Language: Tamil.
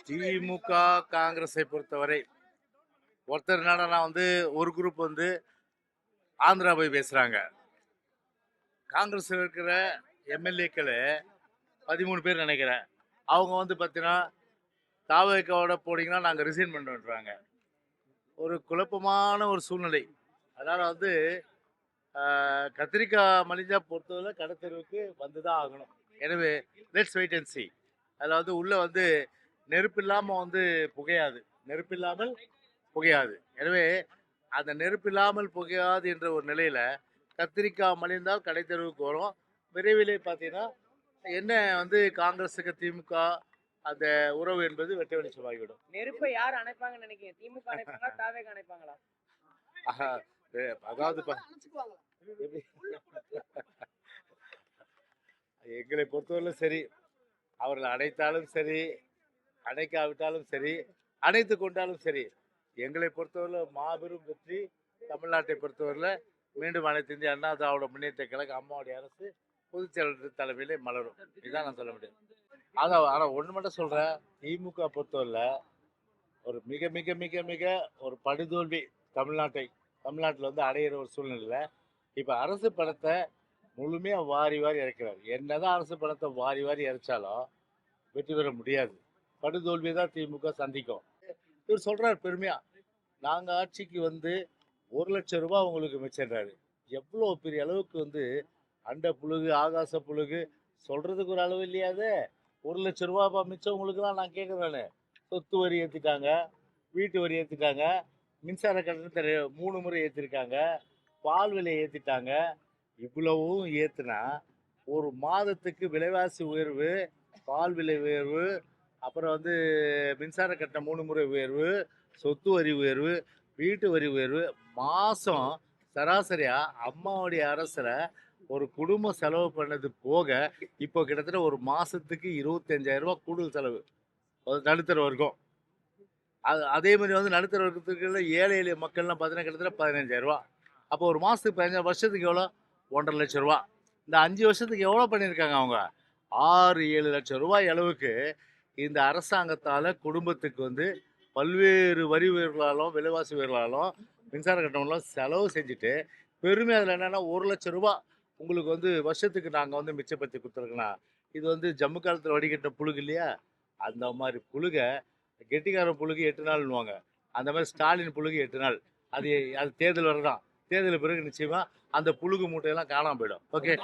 திமுக காங்கிரஸை பொறுத்தவரை ஒருத்தர் என்னடா ஒரு குரூப் ஆந்திரா போய் பேசுறாங்க. காங்கிரஸ் இருக்கிற எம்எல்ஏக்கள் 13 பேர் நினைக்கிறேன். அவங்க பார்த்தீங்கன்னா தாவேக்காவோட போனீங்கன்னா நாங்கள் ரிசைன் பண்ணுறோன்றாங்க. ஒரு குழப்பமான ஒரு சூழ்நிலை. அதனால் கத்திரிக்காய் மலிஞ்சா பொறுத்தவரை கடத்தெருவுக்கு வந்து தான் ஆகணும். எனவே லெட்ஸ் வெயிட் அண்ட் சி. அதில் உள்ள நெருப்பு இல்லாமல் புகையாது, நெருப்பு இல்லாமல் புகையாது. எனவே அந்த நெருப்பு இல்லாமல் புகையாது என்ற ஒரு நிலையில் கத்திரிக்காய் மலிந்தால் கடைத்தெருவுக்கு வரும். விரைவிலே பார்த்தீங்கன்னா என்ன காங்கிரஸுக்கு திமுக அந்த உறவு என்பது வெட்ட வெளிச்சமாகிவிடும். நெருப்பை யார் அணைப்பாங்கன்னு நினைக்கிறீங்க? திமுக அணைப்பாங்களா, தாவேக அணைப்பாங்களா? அதாவது எங்களை பொறுத்தவரை சரி, அவர்கள் அடைத்தாலும் சரி, அடைக்காவிட்டாலும் சரி, அடைத்து கொண்டாலும் சரி, எங்களை பொறுத்தவரை மாபெரும் வெற்றி தமிழ்நாட்டை பொறுத்தவரையில் மீண்டும் அனைத்து இந்திய அண்ணா திராவிட முன்னேற்ற கழக அம்மாவுடைய அரசு பொதுச்செயலாளர் தலைமையிலே மலரும். இதுதான் நான் சொல்ல முடியும். ஆனால் ஒன்று மட்டும் சொல்கிறேன், திமுக பொறுத்தவரையில் ஒரு மிக மிக மிக மிக ஒரு படுதோல்வி தமிழ்நாட்டில் அடையிற ஒரு சூழ்நிலையில் இப்போ அரசு பணத்தை முழுமையாக வாரி வாரி இறக்கிறார். என்னதான் அரசு பணத்தை வாரி வாரி இறைச்சாலும் வெற்றி பெற முடியாது. படுதோல்வி தான் திமுக சந்திக்கும். இவர் சொல்கிறார் பெருமையாக, நாங்கள் ஆட்சிக்கு 1,00,000 ரூபாய் உங்களுக்கு மிச்சன்றாரு. எவ்வளோ பெரிய அளவுக்கு அண்ட புழுகு ஆகாச புழுகு சொல்கிறதுக்கு ஒரு அளவு இல்லையாது. 1,00,000 ரூபாப்பா மிச்சம் உங்களுக்கு தான் நான் கேட்குறேன். சொத்து வரி ஏற்றிட்டாங்க, வீட்டு வரி ஏற்றிட்டாங்க, மின்சார கட்டணத்தை 3 முறை ஏற்றிருக்காங்க, பால் விலையை ஏற்றிட்டாங்க. இவ்வளவும் ஏற்றுனா ஒரு மாதத்துக்கு விலைவாசி உயர்வு, பால் விலை உயர்வு, அப்புறம் மின்சார கட்டணம் 3 முறை உயர்வு, சொத்து வரி உயர்வு, வீட்டு வரி உயர்வு, மாதம் சராசரியாக அம்மாவுடைய அரசில் ஒரு குடும்பம் செலவு பண்ணது போக இப்போ கிட்டத்தட்ட ஒரு மாதத்துக்கு 25,000 ரூபா கூடுதல் செலவு நடுத்தர வர்க்கம். அதே மாதிரி நடுத்தர வர்க்கத்துக்கு ஏழை எளிய மக்கள்லாம் பார்த்தீங்கன்னா கிட்டத்தட்ட 15,000 ரூபா. அப்போ ஒரு மாதத்துக்கு 15 வருஷத்துக்கு எவ்வளோ? 1,50,000 லட்சம் ரூபா. இந்த 5 வருஷத்துக்கு எவ்வளோ பண்ணியிருக்காங்க அவங்க? 6-7 லட்சம் ரூபாய் அளவுக்கு இந்த அரசாங்கத்தால் குடும்பத்துக்கு பல்வேறு வரி உயர்வுகளாலும் விலைவாசி உயர்வுகளாலும் மின்சார கட்டணம்லாம் செலவு செஞ்சுட்டு பெருமை அதில் என்னென்னா 1,00,000 ரூபா உங்களுக்கு வருஷத்துக்கு நாங்கள் மிச்சப்படுத்தி கொடுத்துருக்கலாம். இது ஜம்மு காலத்தில் வடிகட்ட புழுகு இல்லையா, அந்த மாதிரி புழுகை கெட்டிக்கார புழுகு 8 நாள்னுவாங்க. அந்த மாதிரி ஸ்டாலின் புழுகு 8 நாள். அது தேர்தல் வரதான். தேர்தல் பிறகு நிச்சயமாக அந்த புழுகு மூட்டையெல்லாம் காணாமல் போயிடும். ஓகே.